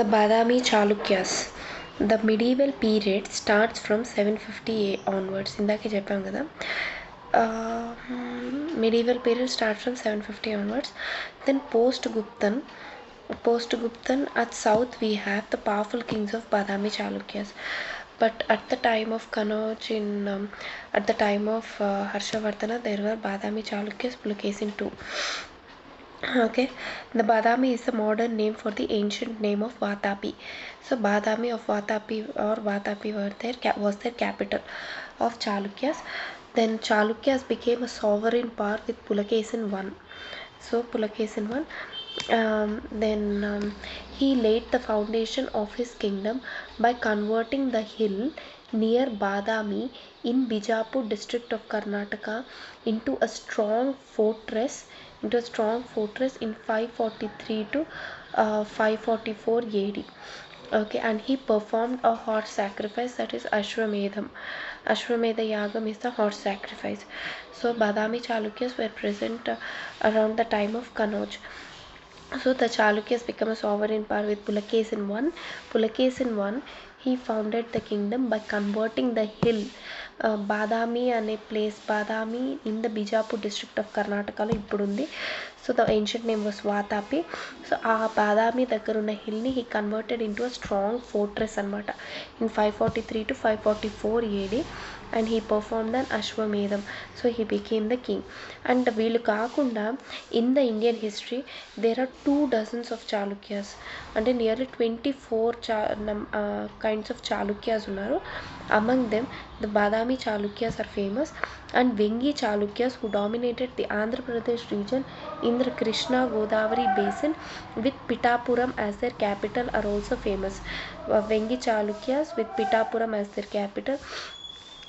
The Badami Chalukyas. The medieval period starts from 750 onwards. ఇందాకే చెప్పాం కదా. Medieval period starts from 750 onwards. Then post-Guptan at south we have the powerful kings of Badami Chalukyas. But at the time of Kanauj at the time of Harshavardhana, there were Badami Chalukyas, Pulakesin too. Okay, the Badami is the modern name for the ancient name of Vatapi. So Badami of Vatapi or Vatapi was their capital of Chalukyas. Then Chalukyas became a sovereign power with Pulakesin I. So Pulakesin I, then he laid the foundation of his kingdom by converting the hill near Badami in Bijapur district of Karnataka into a strong fortress in 543 to 544 AD. Okay, and he performed a horse sacrifice, that is Ashwamedham. Ashwamedha Yagam is the horse sacrifice. So Badami Chalukyas were present around the time of Kanauj. So the Chalukyas became a sovereign power with Pulakesin I. Pulakesin I, he founded the kingdom by converting the hill Badami అనే place, Badami in the Bijapur district of Karnataka ఇప్పుడు ఉంది. So the ancient name was Vatapi. So ఆ బాదామి దగ్గర ఉన్న హిల్ని he converted into a strong fortress అనమాట in 543 to 544 AD, and he performed an Ashwamedham. So he became the king. And వీళ్ళు కాకుండా in the Indian history there are 24 of Chalukyas, అంటే nearly 24 kinds of Chalukyas ఉన్నారు. Among them the Badami Chalukyas are famous, and Vengi Chalukyas, who dominated the Andhra Pradesh region in the Krishna Godavari basin with Pittapuram as their capital, are also famous. Vengi Chalukyas with Pittapuram as their capital.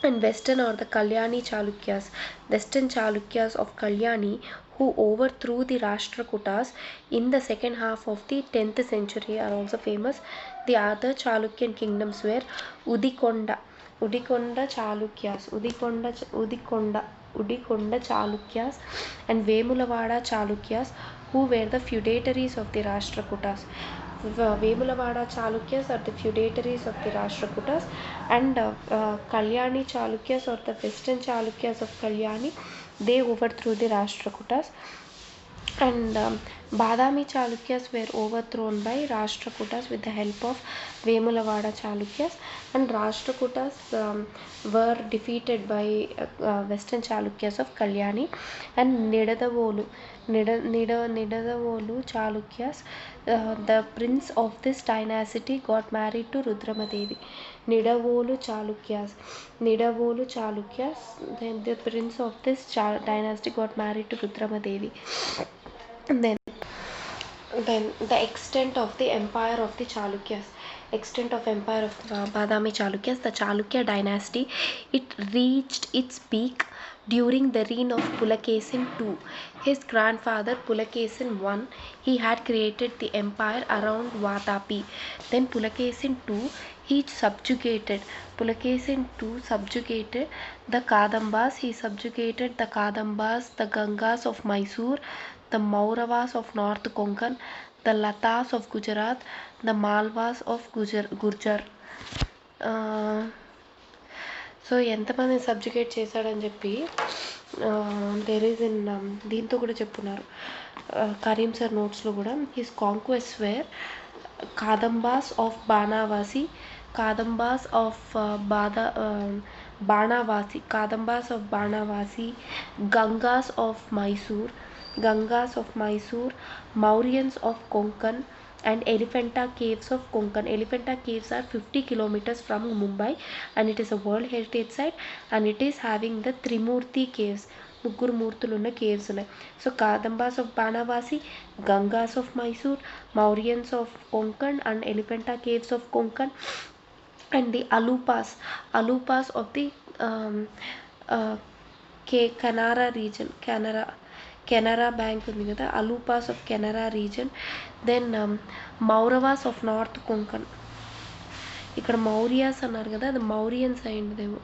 And western or the Kalyani Chalukyas, western Chalukyas of Kalyani, who overthrew the Rashtrakutas in the second half of the 10th century, are also famous. The other Chalukyan kingdoms were Udikonda Chalukyas, Udikonda Chalukyas, and Vemulavada Chalukyas, who were the feudatories of the Rashtrakutas. Vemulavada Chalukyas are the feudatories of the Rashtrakutas, and Kalyani Chalukyas or the western Chalukyas of Kalyani, they overthrew the Rashtrakutas. And Badami Chalukyas were overthrown by Rashtrakutas with the help of Vemulavada Chalukyas, and Rashtrakutas were defeated by western Chalukyas of Kalyani. And Nidadavolu Chalukyas, the prince of this dynasty, got married to Rudramadevi. Nidavolu Chalukyas, then the prince of this dynasty got married to Rudramadevi. Then the extent of the empire of the Chalukyas. Extent of empire of the Badami Chalukyas. The Chalukya dynasty, it reached its peak during the reign of Pulakesin II. His grandfather Pulakesin I, he had created the empire around Vatapi. Then Pulakesin II, Pulakesin II subjugated the Kadambas. He subjugated the Kadambas, the Gangas of Mysore, the Mauravas of North Konkan, the Latas of Gujarat, the Malwas of Gurjar. So ఎంతమంది subjugate చేశాడని చెప్పి there is in దీంతో కూడా చెప్పున్నారు Karim sir నోట్స్లో కూడా. His conquest were Kadambas of Banavasi, Kadambas of Banavasi, Gangas of Mysore, Mauryans of Konkan, and Elephanta Caves of Konkan. Elephanta Caves are 50 kilometers from Mumbai, and it is a World Heritage Site, and it is having the Trimurti Caves. ముగ్గురు మూర్తులు ఉన్న caves ఉన్నాయి. So Kadambas of Banavasi, Gangas of Mysore, Mauryans of Konkan, and Elephanta caves of Konkan, and the Alupas of the Canara region, Canara bank ఉంది కదా, Alupas of Canara region. Then Mauravas of north Konkan. ఇక్కడ మౌర్యాస్ అన్నారు కదా, అది మౌరియన్స్ అయిందేమో.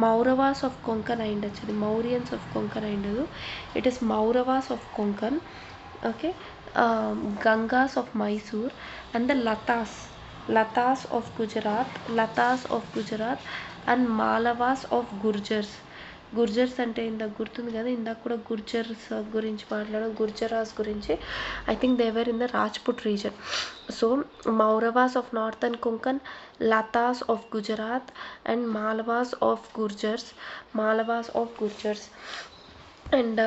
మౌరవాస్ ఆఫ్ కొంకన్ అయిండొచ్చు, అది మౌరియన్స్ ఆఫ్ కొంకన్ అయిండదు. It is Mauravas of Konkan. Okay, Gangas of Mysore, and the Latas of Gujarat, and Malavas of Gurjars. గుర్జర్స్ అంటే ఇందాక గుర్తుంది కదా, ఇందాక కూడా గుర్జర్స్ గురించి మాట్లాడాం, గుర్జరాస్ గురించి. I think they were in the Rajput region. So Mauravas of northern Konkan, Latas of Gujarat, and Malavas of Gurjars, and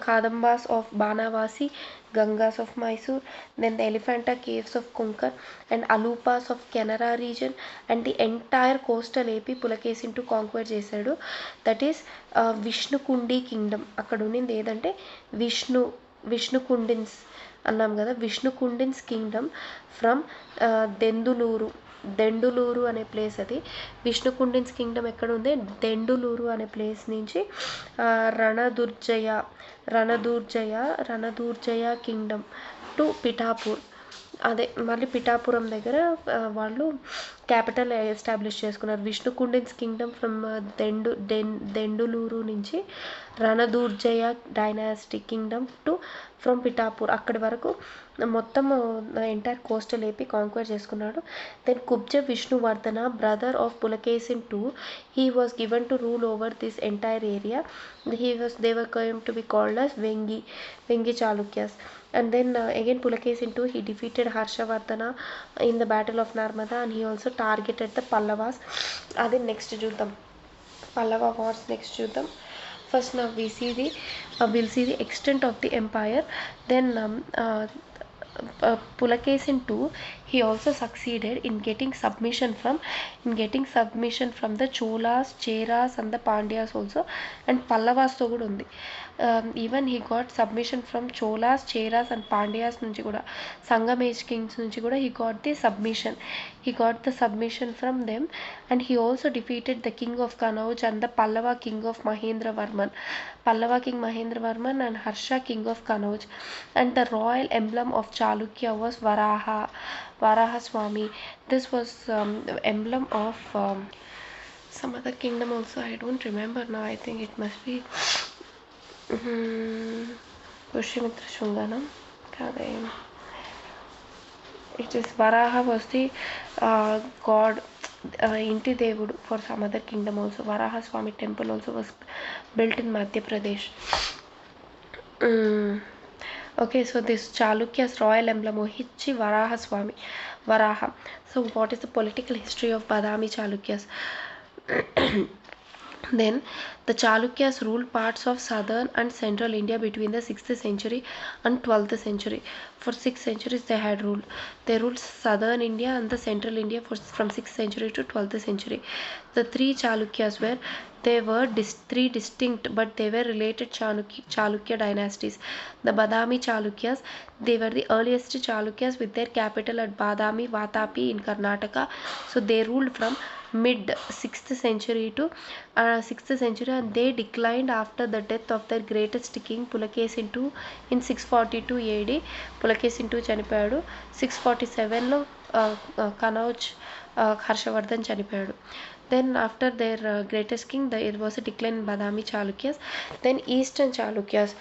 Kadambas of Banavasi, Gangas of Mysore, then the Elephanta caves of Konkan, and Alupas of Canara region, and the entire coastal AP Pulakesin to conquer చేశాడు. That is Vishnukundi kingdom. అక్కడ ఉన్నింది ఏదంటే విష్ణుకుండిన్స్ అన్నాం కదా, Vishnukundins Kingdom from దెండులూరు అనే place. అది Vishnukundins Kingdom ఎక్కడ ఉంది, దెండులూరు అనే ప్లేస్ నుంచి రణదూర్జయ కింగ్డమ్ టు పిఠాపూర్. అదే మళ్ళీ పిఠాపురం దగ్గర వాళ్ళు క్యాపిటల్ ఎస్టాబ్లిష్ చేసుకున్నారు. విష్ణుకుండిన్స్ కింగ్డమ్ ఫ్రమ్ దెండులూరు నుంచి Ranadurjaya dynastic kingdom to from Pithapur, అక్కడి వరకు మొత్తం ఎంటైర్ కోస్టల్ ఏపీ కాంక్వర్ చేసుకున్నాడు. Then Kubja Vishnuvardhana, brother of Pulakesin II, he was given to rule over this entire area. They were going to be called as Vengi Chalukyas. And then again Pulakesin II, he defeated Harshavardhana in the battle of Narmada, and he also targeted the Pallavas. Adi next చూద్దాం, Pallava wars next చూద్దాం. First now we'll see the extent of the empire. Then Pulakesin II, he also succeeded in getting submission from the Cholas, Cheras and the Pandyas also, and Pallavas తో కూడా ఉంది. Even he got submission from Cholas, Cheras and Pandyas నుంచి కూడా, Sangam Age kings నుంచి కూడా he got the submission from them. And he also defeated the king of Kanauj and the Pallava king of Mahendravarman and Harsha king of Kanauj. And the royal emblem of Chalukya was Varaha Swami. This was emblem of some other kingdom also, I don't remember now. I think it must be Pushyamitra Shunganam. It is Varaha was the god, Inti Devudu for some other kingdom also. Varaha Swami temple also was built in Madhya Pradesh. Okay, so this Chalukya's royal emblem Hichi Varaha Swami. Varaha. So what is the political history of Badami Chalukyas? Then the Chalukyas ruled parts of southern and central India between the 6th century and 12th century. For 6 centuries they had ruled. They ruled southern India and the central India from 6th century to 12th century. The three Chalukyas were three distinct but they were related Chalukya dynasties. The Badami Chalukyas, they were the earliest Chalukyas with their capital at Badami, Vatapi in Karnataka. So they ruled from mid 6th century to 6th century, and they declined after the death of their greatest king Pulakesin II in 642 AD. Pulakesin II చనిపోయాడు. 647లో కనౌజ్ హర్షవర్ధన్ చనిపోయాడు. Then after their greatest king, it was a decline in Badami Chalukyas. Then Eastern Chalukyas,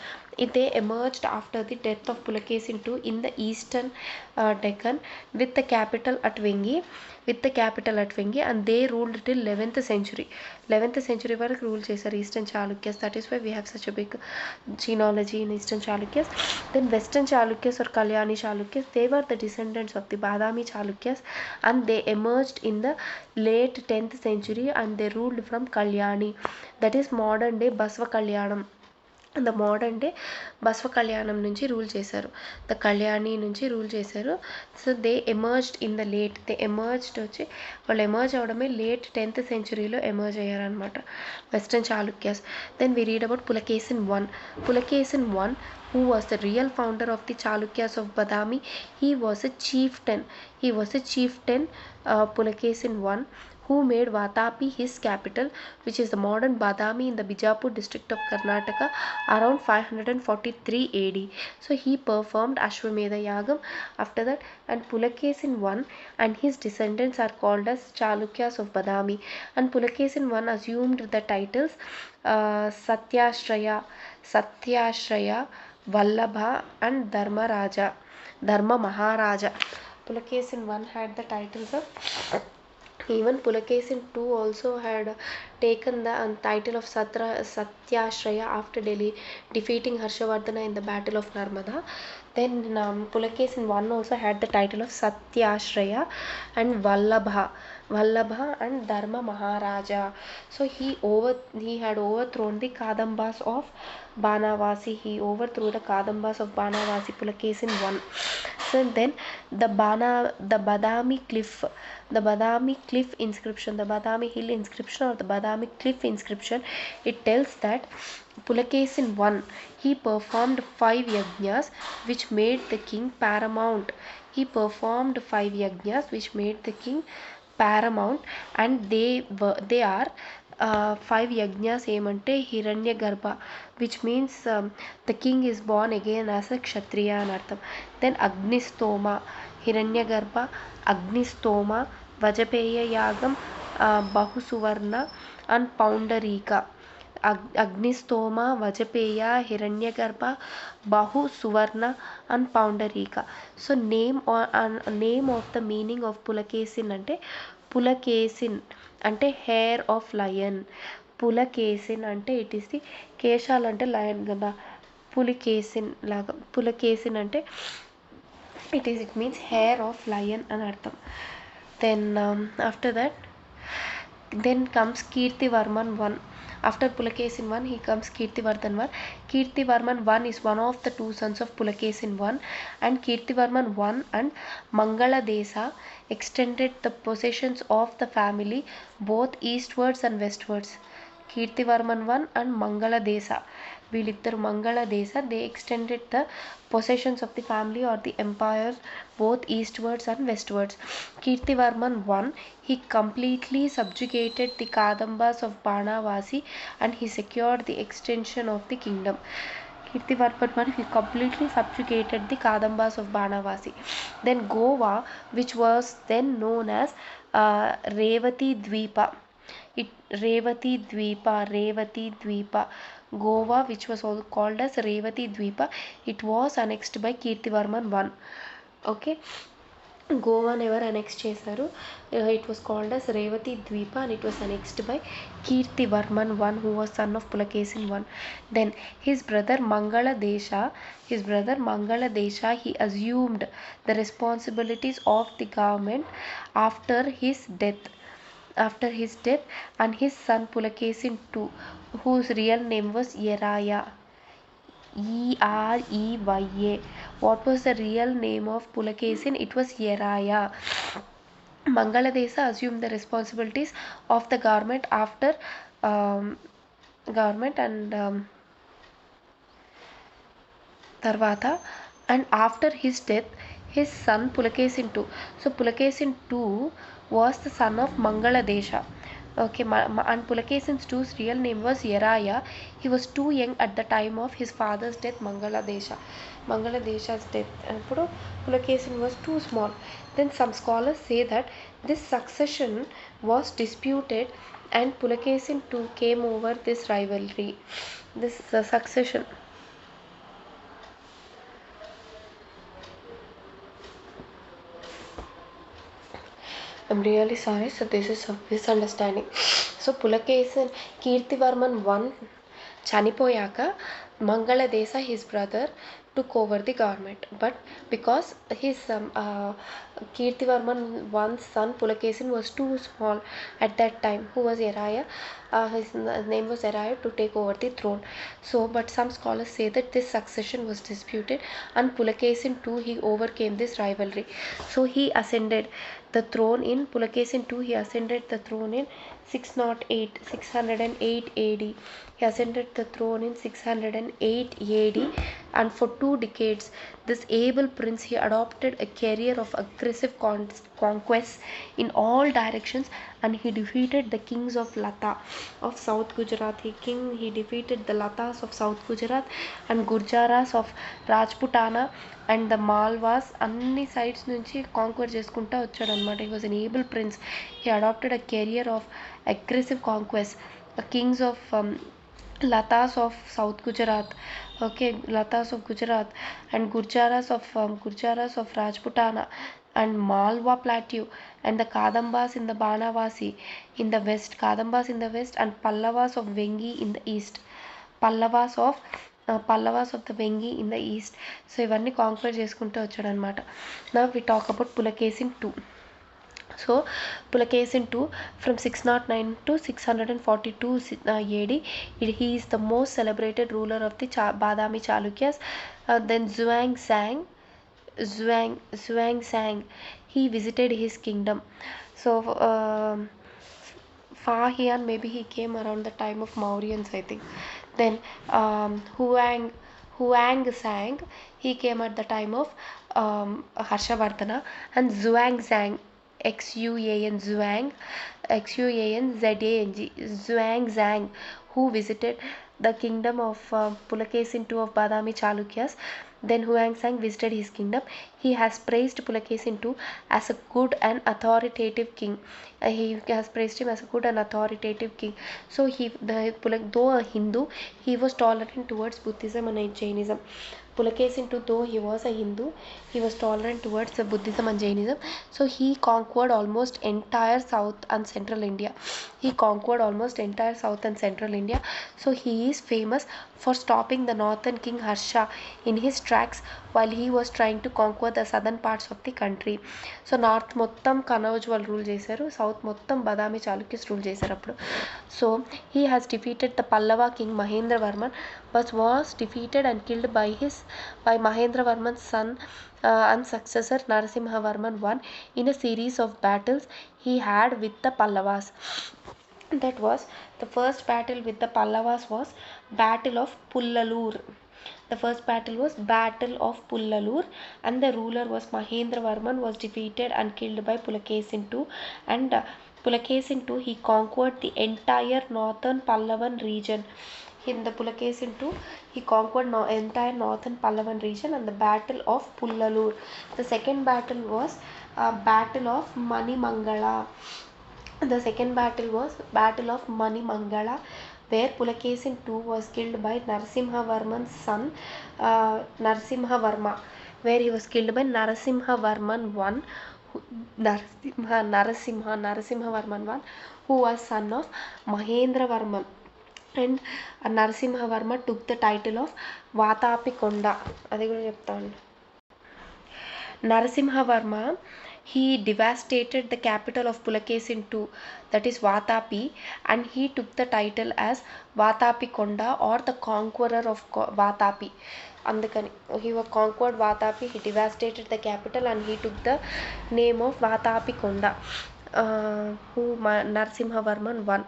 they emerged after the death of Pulakesin II in the eastern Deccan with the capital at Vengi, and they ruled till 11th century. 11th century వరకు rule చేశారు Eastern Chalukyas. That is why we have such a big genealogy in Eastern Chalukyas. Then Western Chalukyas or Kalyani Chalukyas, they were the descendants of the Badami Chalukyas, and they emerged in the late 10th century, and they ruled from Kalyani, that is modern day Basva Kalyanam. The modern day Basva Kalyanam నుంచి rule చేశారు, the Kalyani నుంచి rule చేశారు. So they emerged in the వాళ్ళు emerge అవడమే late 10th centuryలో emerge అయ్యారనమాట western Chalukyas. Then we read about Pulakesin I, who was the real founder of the Chalukyas of Badami. He was a chieftain, Pulakesin I, who made Vatapi his capital, which is the modern Badami in the Bijapur district of Karnataka, around 543 AD. So he performed Ashwamedha Yagam after that, and Pulakesin I and his descendants are called as Chalukyas of Badami. And Pulakesin I assumed the titles Satyashraya, Vallabha and Dharmaraja. Dharma Maharaja. Pulakesin I had the titles of, even Pulakesin II also had taken the title of Satyashraya after defeating Harshavardhana in the Battle of Narmada. Then Pulakesin I also had the title of Satyashraya and Vallabha and Dharma Maharaja. So he had overthrown the Kadambas of Banavasi. He overthrew the Kadambas of Banavasi, Pulakesin I. So then the Badami cliff inscription, the Badami hill inscription or the Badami cliff inscription, it tells that Pulakesin I, he performed 5 yajnas which made the king paramount. He performed 5 yajnas which made the king paramount, and they are 5 yajnas ఏమంటే హిరణ్య గర్భ, which means the king is born again as a kshatriya అని అర్థం. Then అగ్నిస్తోమ, హిరణ్య గర్భ, అగ్నిస్తోమ, వజపేయ యాగం, బహుసువర్ణ and పౌండరీక. అగ్నిస్తోమ, Vajapeya, Hiranyagarbha, Bahu Suvarna and Paundarika. So name of the meaning of Pulakesin అంటే, పులకేసిన్ అంటే హెయిర్ ఆఫ్ లయన్. పులకేసిన్ అంటే ఇట్ ఈస్ ది, కేశాలు అంటే లయన్ కదా, పులికేసిన్ లాగా. పులకేసిన్ అంటే it means hair of lion అని అర్థం. Then after that then comes Kirtivarman I. After Pulakesin I, he comes Kirtivarman I. Kirtivarman I is one of the 2 sons of Pulakesin I, and Kirtivarman I and Mangala Desa extended the possessions of the family both eastwards and westwards. Kirtivarman I and Mangala Desa, వీళ్ళిద్దరు మంగళ దేశ, they extended the possessions of the family or the empire both eastwards and westwards. Kirtivarman I, he completely subjugated the Kadambas of Banavasi and he secured the extension of the kingdom. Kirtivarman I, he completely subjugated the Kadambas of Banavasi. Then Goa, which was then known as Revati Dvipa. Revati Dvipa. Goa, which was also called as Revati Dvipa, it was annexed by Kirtivarman I. Okay, Goa never annexed చేశారు. It was called as Revati Dvipa and it was annexed by Kirtivarman I, who was son of Pulakesin I. Then his brother Mangala Desha, he assumed the responsibilities of the government after his death, and his son Pulakesin II, whose real name was Yeraya. Eraya. What was the real name of Pulakesin? It was Yeraya. Mangala Desa assumed the responsibilities of the government after Tarvata, and after his death his son Pulakesin II. So Pulakesin II was the son of Mangala Desha. Okay, and Pulakesin II's real name was Yeraya. He was too young at the time of his father's death, Mangala Desha's death. And Pulakesin was too small. Then some scholars say that this succession was disputed and Pulakesin II came over this rivalry, this succession. I'm really sorry, so this is a misunderstanding. So Pulakesin, Kirtivarman I chanipoyaka, Mangala Desa, his brother, took over the government. But because his Kirtivarman I's son Pulakesin was too small at that time, who was Yeraya, his name was Yeraya, to take over the throne. So, but some scholars say that this succession was disputed and Pulakesin II, he overcame this rivalry. So he ascended the throne in Pulakesin II, he ascended the throne in 608 AD. He ascended the throne in 608 AD, and for 2 decades this able prince, he adopted a career of aggressive conquests in all directions, and he defeated the kings of Lata of South Gujarat. He defeated the Latas of South Gujarat and Gurjaras of Rajputana and the Malwas. అన్ని sides నుంచి conquer చేసుకుంటా వచ్చాడు అనమాట. He was an able prince. He adopted a career of aggressive conquest. The kings of Latas of South Gujarat, okay, Latas of Gujarat, and Gurjaras of Rajputana, and Malwa Plateau, and the Kadambas in the Banavasi in the west, and Pallavas of Vengi in the east. Pallavas of the Vengi in the east. So ఇవన్నీ కాంక్వర్ చేసుకుంటూ వచ్చాడనమాట. నా we talk about Pulakesin 2. So Pulakesin II, from 609 to 642 AD, he is the most celebrated ruler of the Badami Chalukyas. Then Zhuang Zhang, he visited his kingdom. So Fahian, maybe he came around the time of Mauryans, I think. Then Huang Sang, he came at the time of Harshavardhana. And Zhuangzang, Zhuangzang, who visited the kingdom of Pulakesin II of Badami Chalukyas. Then Huangsang visited his kingdom. He has praised Pulakesin II as a good and authoritative king. He has praised him as a good and authoritative king. So though a Hindu, he was tolerant towards Buddhism and Jainism. Pulakesin II, though he was a Hindu, he was tolerant towards Buddhism and Jainism. So he conquered almost entire South and Central India. So he is famous for stopping the northern king Harsha in his tracks while he was trying to conquer the southern parts of the country. So north మొత్తం కనౌజ్ వాళ్ళు rule చేశారు, south మొత్తం Badami Chalukyas rule చేశారు అప్పుడు. So he has defeated the Pallava king Mahendravarman, but was defeated and killed by Mahendravarman's son and successor Narasimhavarman I in a series of battles he had with the Pallavas. That was the first battle with the Pallavas was Battle of Pullalur. The first battle was Battle of Pullalur, and the ruler was Mahendravarman was defeated and killed by Pulakesin II. And Pulakesin II, he conquered the entire northern Pallavan region. In the Pulakesin II, he conquered entire northern Pallavan region and the Battle of Pullalur. The second battle was Battle of Manimangala. The second battle was Battle of Manimangala, where Pulakesin II was killed by Narasimhavarman's son Narasimhavarma, where he was killed by Narasimhavarman I, Narasimhavarman I, who was son of Mahendravarman. And Narasimhavarma took the title of Vatapikonda. అది కూడా చెప్తాను. Narasimhavarma, he devastated the capital of Pulakesin II, that is Vatapi, and he took the title as Vatapikonda, or the conqueror of Vatapi. అందుకని he conquered Vatapi, he devastated the capital, and he took the name of Vatapikonda. Who Narasimhavarman I.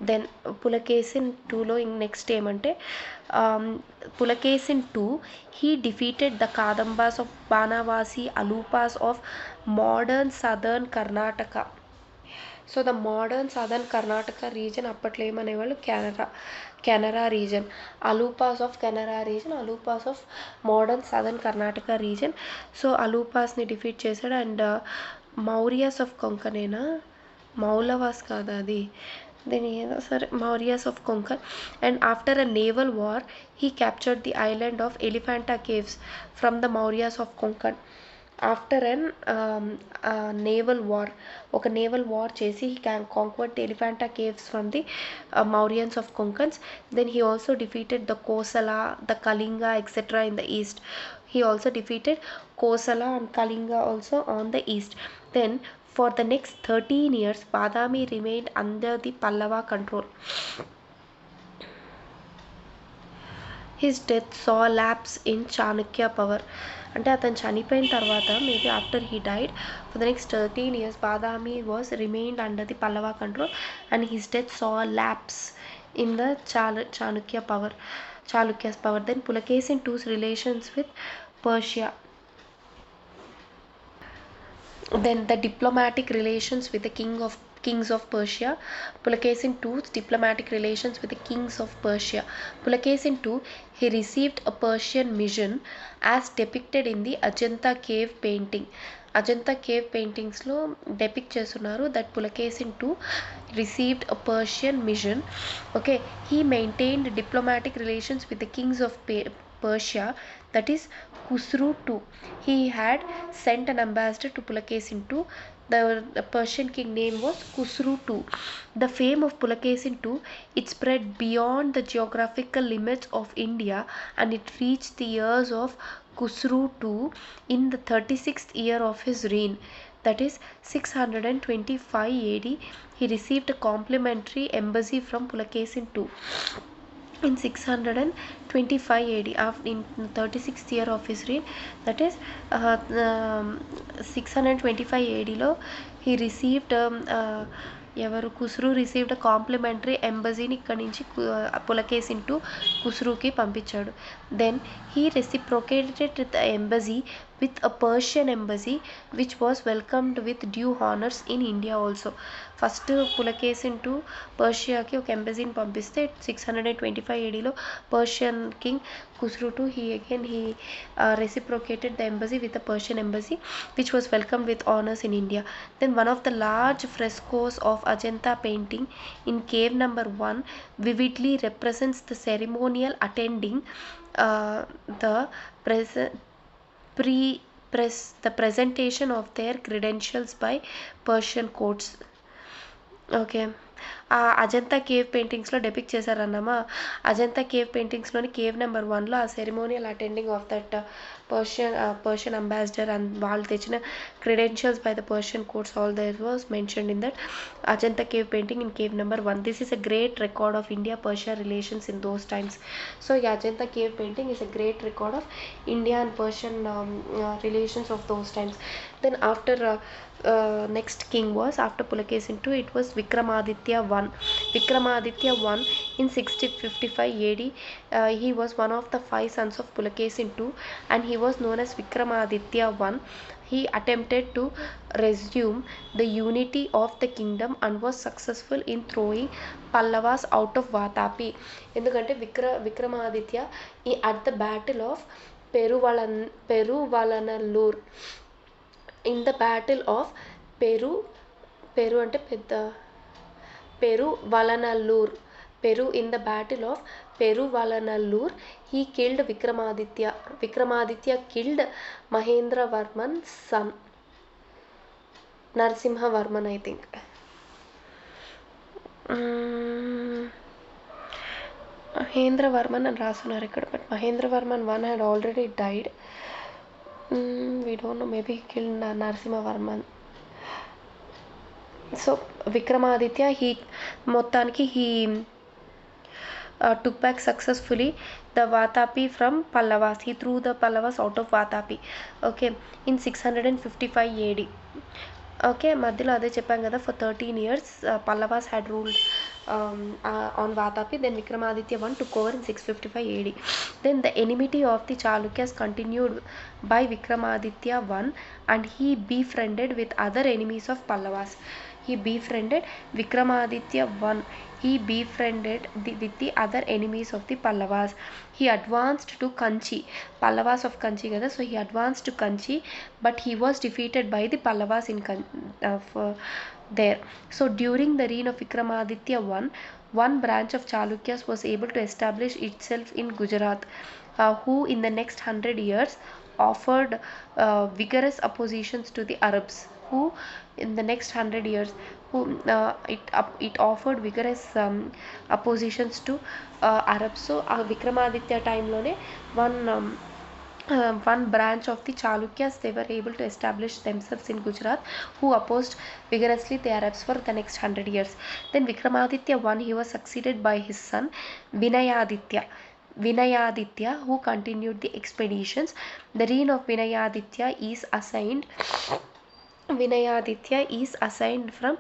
Then Pulakesin IIలో next ఏమంటే Pulakesin II, he defeated the Kadambas of Banavasi Alupas of modern southern Karnataka. So the modern southern Karnataka region అప్పట్లో ఏమనేవాళ్ళు Canara region, Alupas of Canara region, Alupas of modern southern Karnataka region. So Alupasని defeat చేశాడు. And Mauryas of కొంకనేనా, మౌలవాస్ కాదా అది, దీని ఏదో సరే, Mauryas of Konkan. And after a naval war he captured the island of Elephanta Caves from the Mauryas of Konkan. After an naval war, ఒక naval war చేసి he conquered the Elephanta Caves from the Mauryans of Konkans. Then he also defeated the Kosala, the Kalinga, etc. in the east. He also defeated Kosala and Kalinga also on the east. Then for the next 13 years, Badami remained under the Pallava control. His death saw a lapse in Chanakya power. అంటే అతను చనిపోయిన తర్వాత, maybe after he died, for the next 13 years Badami was remained under the Pallava control, and his death saw a lapse in the Chalukya's power. Then Pulakesin II's relations with Persia. Then the diplomatic relations with the kings of Persia. Pulakesin II's diplomatic relations with the kings of Persia. Pulakesin II, he received a Persian mission as depicted in the Ajanta cave painting. Ajanta cave పెయింటింగ్స్లో depict చేస్తున్నారు that Pulakesin two received a Persian mission. Okay, he maintained diplomatic relations with the kings of Persia, that is Khusru II. He had sent an ambassador to Pulakesin II. The Persian king name was Khusru II. The fame of Pulakesin II, it spread beyond the geographical limits of India and it reached the ears of Khusru II in the 36th year of his reign, that is 625 AD. He received a complimentary embassy from Pulakesin II. In 625 AD, in 36th year of his reign, that is 625 AD లో he received ఎవరు Khusru received complementary ఎంబసీని ఇక్కడి నుంచి Pulakeshin two కుస్రుకి పంపించాడు. Then he reciprocated the embassy with a Persian embassy which was welcomed with due honors in India also. First Pulakesin two పర్షియాకి ఒక ఎంబసీని పంపిస్తే 625 ADలో Persian king Khusrau two he reciprocated the embassy with a Persian embassy which was welcomed with honors in India. Then one of the large frescoes of Ajanta painting in cave number 1 vividly represents the ceremonial attending the presentation of their credentials by Persian courts. ఓకే, Ajanta cave పెయింటింగ్స్లో depict చేశారన్నమా. Ajanta cave పెయింటింగ్స్లోని cave number 1లో ఆ ceremonial attending of that Persian ambassador and వాళ్ళు తెచ్చిన credentials by the Persian courts all there was mentioned in that Ajanta cave painting in cave number 1. This is a great record of India Persia relations in those times. So ఈ Ajanta cave painting is a great record of India and Persian relations of those times. Then after next king was after Pulakesin II, it was Vikramaditya I. Vikramaditya I in 655 AD, he was one of the 5 sons of Pulakesin II and he was known as Vikramaditya I. He attempted to resume the unity of the kingdom and was successful in throwing Pallavas out of Vatapi. ఎందుకంటే Vikramaditya at the battle of Peruvalanallur, in the battle of Peru అంటే పెద్ద Peruvalanallur, in the battle of Peruvalanallur, he killed Vikramaditya. Vikramaditya killed Mahendravarman's son, Narasimhavarman, I think. Mahendravarman and రాస్తున్నారు ఇక్కడ, but Mahendravarman I had already died. We don't know, maybe he killed Narasimhavarman. So Vikramaditya, మొత్తానికి he took back successfully the Vatapi from Pallavas. He threw the Pallavas out of Vatapi. Okay, in 655 AD. Okay, మధ్యలో అదే చెప్పాం కదా, for 13 years Pallavas had ruled on Vatapi. Then Vikramaditya I took over in 655 AD. Then the enmity of the Chalukyas continued by Vikramaditya I and he befriended with other enemies of Pallavas. He befriended Vikramaditya I. He befriended with the other enemies of the Pallavas. He advanced to Kanchi. Pallavas of Kanchi kada, so he advanced to Kanchi, but he was defeated by the Pallavas in there. So during the reign of Vikramaditya I, one branch of Chalukyas was able to establish itself in Gujarat, who in the next 100 years offered vigorous oppositions to the Arabs. Who in the next 100 years it offered vigorous oppositions to Arabs. So Vikramaditya time lone one branch of the Chalukyas, they were able to establish themselves in Gujarat, who opposed vigorously the Arabs for the next 100 years. Then Vikramaditya I, he was succeeded by his son Vinayaditya, who continued the expeditions. The reign of Vinayaditya is assigned from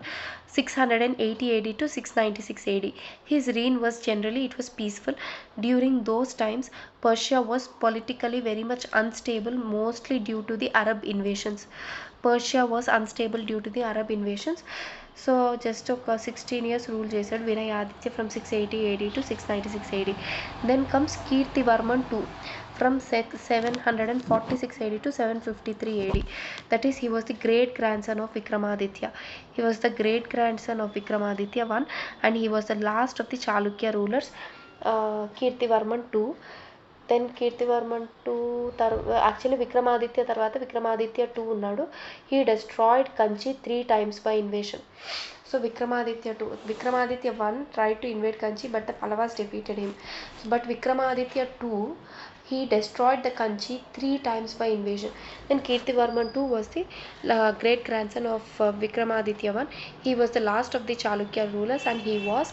680 AD to 696 AD. His reign was generally, it was peaceful. During those times, Persia was politically very much unstable, mostly due to the Arab invasions. Persia was unstable due to the Arab invasions. So just ఒక 16 years rule చేశాడు Vinayaditya from 680 AD to 696 AD. Then comes Kirtivarman II from 746 AD to 753 AD. That is, he was the great grandson of Vikramaditya. He was the great grandson of Vikramaditya I, and he was the last of the Chalukya rulers. Kirtivarman II. Then Kirtivarman two actually Vikramaditya తర్వాత Vikramaditya II ఉన్నాడు. He destroyed Kanchi 3 times by invasion. So Vikramaditya I tried to invade Kanchi, but the Pallavas defeated him. But Vikramaditya II, he destroyed the Kanchi 3 times by invasion. Then Kirtivarman II was the great grandson of Vikramaditya I. He was the last of the Chalukya rulers, and he was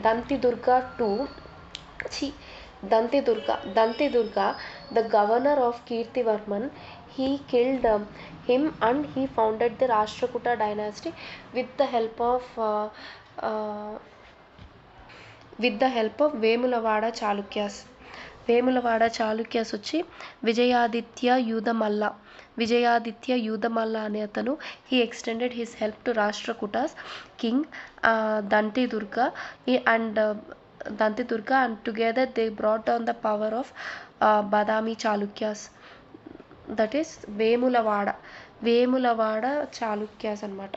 Dantidurga II. Dantidurga, the governor of Kirtivarman, he killed him, and he founded the Rashtrakuta dynasty with the help of Vemulawada Chalukyas. Vemulawada Chalukyas వచ్చి విజయాదిత్య యూదమల్ల అనే అతను he extended his help to Rashtrakutas king Dantidurga and together they brought down the power of Badami Chalukyas. That is Vemulawada Chalukyas అన్నమాట.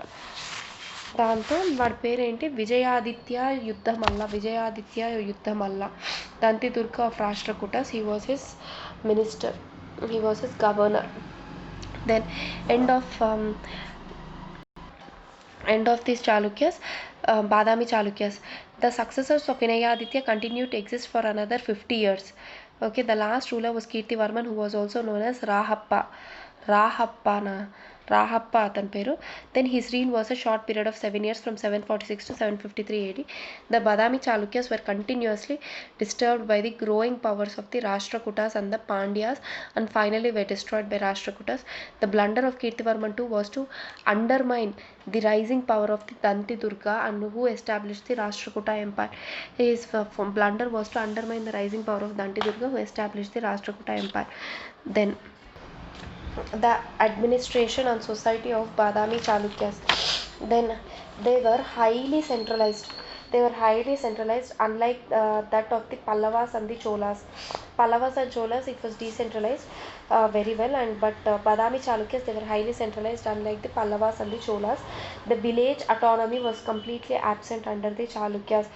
దాంతో వాడి పేరేంటి Vijayaditya Yuddhamalla. Dantidurga of Rashtrakutas, he was his minister, he was his governor. Then end of these Chalukyas, Badami Chalukyas. The successors of Vinayaditya continued to exist for another 50 years. Okay, the last ruler was Kirtivarman, who was also known as Rahappa అతని పేరు. Then his reign was a short period of 7 years from 746 to 753 AD. The Badami Chalukyas were continuously disturbed by the growing powers of the Rashtrakutas and the Pandyas, and finally were destroyed by Rashtrakutas. The blunder of Kirtivarman II was to undermine the rising power of the Dantidurga, and who established the Rashtrakuta empire. His blunder was to undermine the rising power of Dantidurga, who established the Rashtrakuta empire. Then the administration and society of Badami Chalukyas. Then they were highly centralized. Unlike that of the Pallavas and the Cholas. Pallavas and Cholas, it was decentralized very well, but Badami Chalukyas, they were highly centralized, unlike the Pallavas and the Cholas. The village autonomy was completely absent under the Chalukyas.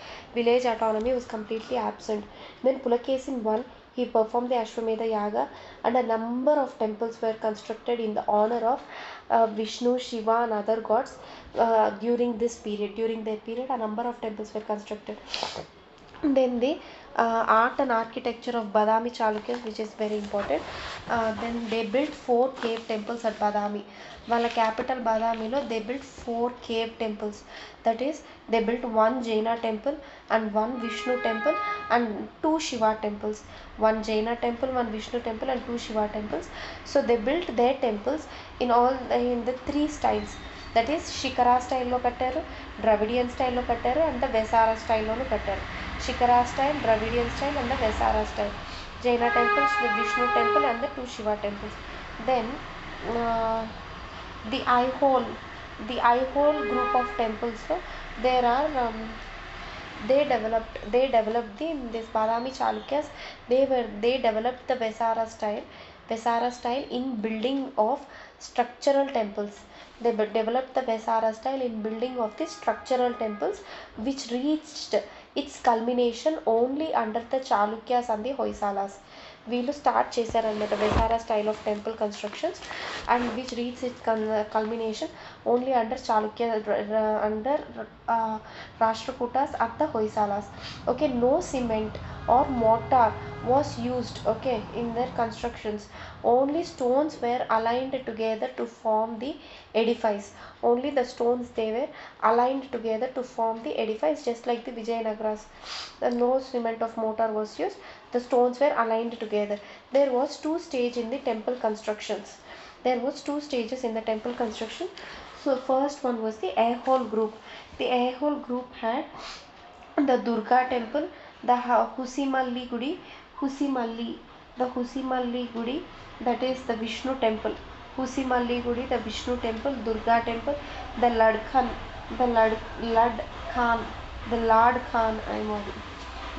Then Pulakesin I, he performed the Ashwamedha Yaga, and a number of temples were constructed in the honor of Vishnu, Shiva and other gods during their period. A number of temples were constructed. Then the art and architecture of Badami Chalukyas, which is very important. Then they built 4 cave temples at Badami. వాళ్ళ capital Badamiలో they built 4 cave temples. That is, they built 1 Jaina temple and 1 Vishnu temple and 2 Shiva temples. 1 Jaina temple, 1 Vishnu temple and 2 Shiva temples. So they built their temples in the 3 styles. That is, Shikara style లో కట్టారు, Dravidian style లో కట్టారు, and the Vesara style లోను కట్టారు. Shikara style, Dravidian style and the Vesara style. Jaina temples, the Vishnu temple and the 2 Shiva temples. Then the Aihole group of temples, so there are they developed this Badami Chalukyas, they developed the Vesara style in building of structural temples. They developed the Vesara style in building of the structural temples, which reached its culmination only under the Chalukyas and the Hoysalas. వీళ్ళు start చేశారన్నమాట Vesara style of temple constructions, and which reached its culmination only under Chalukya, under Rashtrakutas at the Hoysalas. Okay, no cement or mortar was used, okay, in their constructions. Only stones were aligned together to form the edifice. Only the stones, they were aligned together to form the edifice, just like the Vijayanagaras. No cement of mortar was used. The stones were aligned together. There was 2 stages in the temple constructions. So first one was the Aihole group. The Aihole group had the Durga temple, the Husimalli Gudi, that is the Vishnu temple. Husimalli Gudi, the Vishnu temple, Durga temple, the Lad Khan, Lad Khan, the Lad Khan,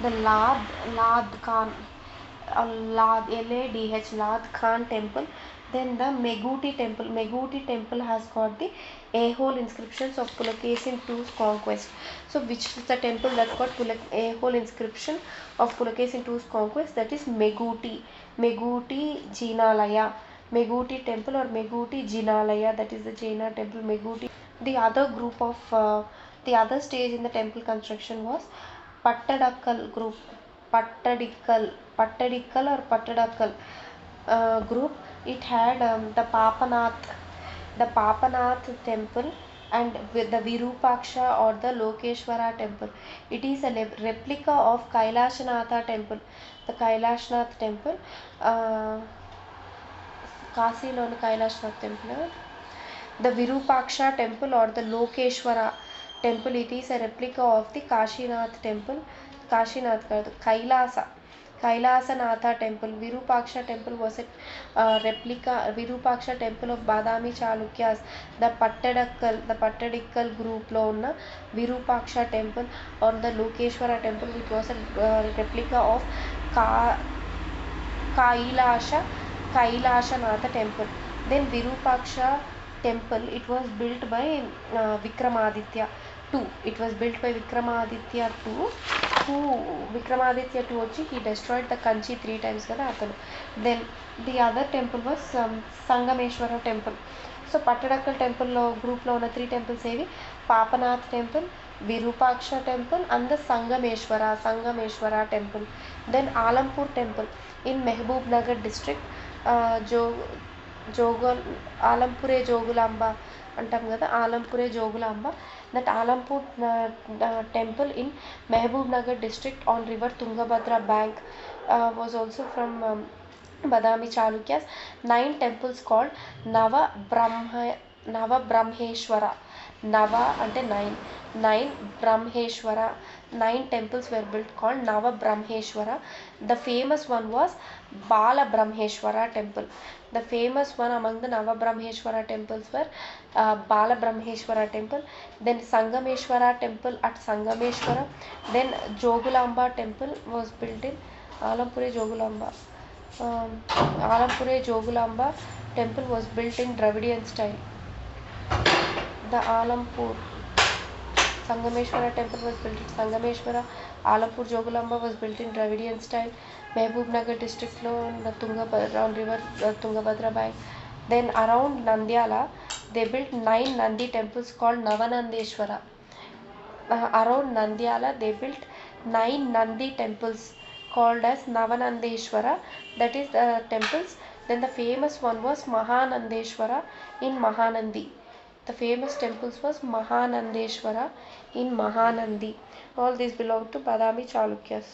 the Lad Khan, Lad Ladh Lad Khan temple. Then the Meguti temple. Meguti temple has got the A-hole inscriptions of Pulakesin II's conquest. So which is the temple that got A-hole inscription of Pulakesin II's conquest? That is Meguti. Meguti Jinalaya. Meguti temple or Meguti Jinalaya, that is the Jaina temple Meguti. The other group of the other stage in the temple construction was Pattadakkal group. Pattadikkal or Pattadakkal group. It had the Papanath temple and with the Virupaksha or the Lokeshwara temple. It is a replica of Kailashanatha temple. The Kailasanath temple, Kasiloని Kailasanath temple. The Virupaksha temple or the Lokeshwara temple, it is a replica of the Kashinath temple. Kailasanatha temple. Virupaksha temple was a replica. Virupaksha temple of Badami Chalukyas. The Pattadikkal group lo unna Virupaksha temple or the Lokeshwara temple, which was a replica of Kailashanatha temple. Then Virupaksha temple, it was built by Vikramaditya II. It was built by Vikramaditya II. Vikramaditya II వచ్చి he destroyed the Kanchi 3 times కదా అతను. Then the other temple was Sangameshwara temple. So Pattadakkal temple group లో ఉన్న 3 temples ఏవి? Papanath temple, Virupaksha temple and the Sangameshwara temple. Then Alampur temple in Mehboob Nagar district. Alampure Jogulamba అంటాం కదా, Alampure Jogulamba. That Alampur temple in Mehboob Nagar district on river Tungabhadra bank was also from Badami Chalukyas. 9 temples called Nava Brahmeshwara. Nava ante 9 Brahmeshwara. 9 temples were built called Nava Brahmeshwara. The famous one was Bala Brahmeshwara temple. The famous one among the Nava Brahmeshwara temples were Bala Brahmeshwara temple. Then Sangameshwara temple at Sangameshwara. Then Jogulamba temple was built in Alampure Jogulamba. Alampure Jogulamba temple was built in Dravidian style. The Alampur Sangameshwara temple was built in Sangameshwara. Alampur Jogulamba was built in Dravidian style. Mehboob Nagar district lo around river Tungabhadra bank. Then around Nandyala they built 9 Nandi temples called Navanandeshwara. Around Nandyala they built 9 Nandi temples called as Navanandeshwara, that is the temples. Then the famous one was Mahanandeshwara in Mahanandi. The famous temples was Mahanandeshwara in Mahanandi. All these belong to Badami Chalukyas.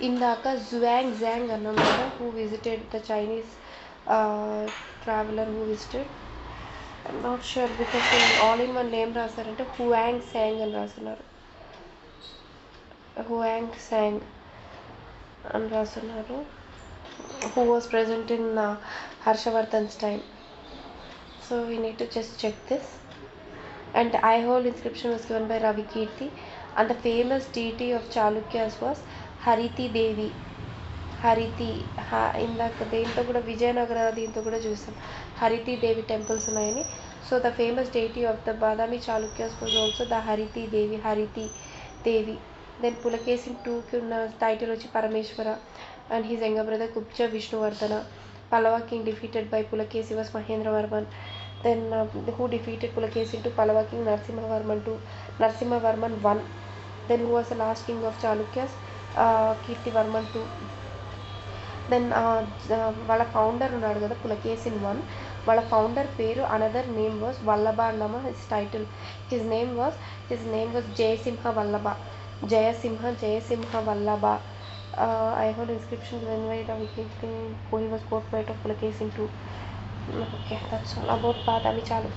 ఇందాక Zhuangzhang అన్నాం కదా, who visited the Chinese traveler who visited. I'm not sure because all in one name రాస్తారంటే Huangsang అని రాస్తున్నారు. Huangsang అని రాస్తున్నారు. Who was present in Harshavardhan's time. So we need to just check this. And I-hole inscription was given by Ravi Kirti, and the famous deity of Chalukyas was Hariti Devi. ఇందాక దేంతో కూడా విజయనగర దీంతో కూడా చూసాం Hariti Devi temples ఉన్నాయని. So the famous deity of the Badami Chalukyas was also the Hariti Devi. Then Pulakesin టూకి ఉన్న title వచ్చి Parameshwara and his younger brother Kubja Vishnuvardhana. Pallava king defeated by Pulakesi was Mahendravarman. Then who defeated Pulakesi to Pallava king Narsimhavarman 1. Then who was the last king of Chalukyas? Kirtivarman 2. Then వాళ్ళ founder ఉన్నాడు కదా పులకేసిన్ 1, వాళ్ళ founder పేరు another name was Vallabha అన్నమా. His title his name was Jayasimha Vallabha. I-hole inscription given by Ravi Kirti, who was co-poet of Pulakesin 2. Okay, that's all about Badami Chalukya.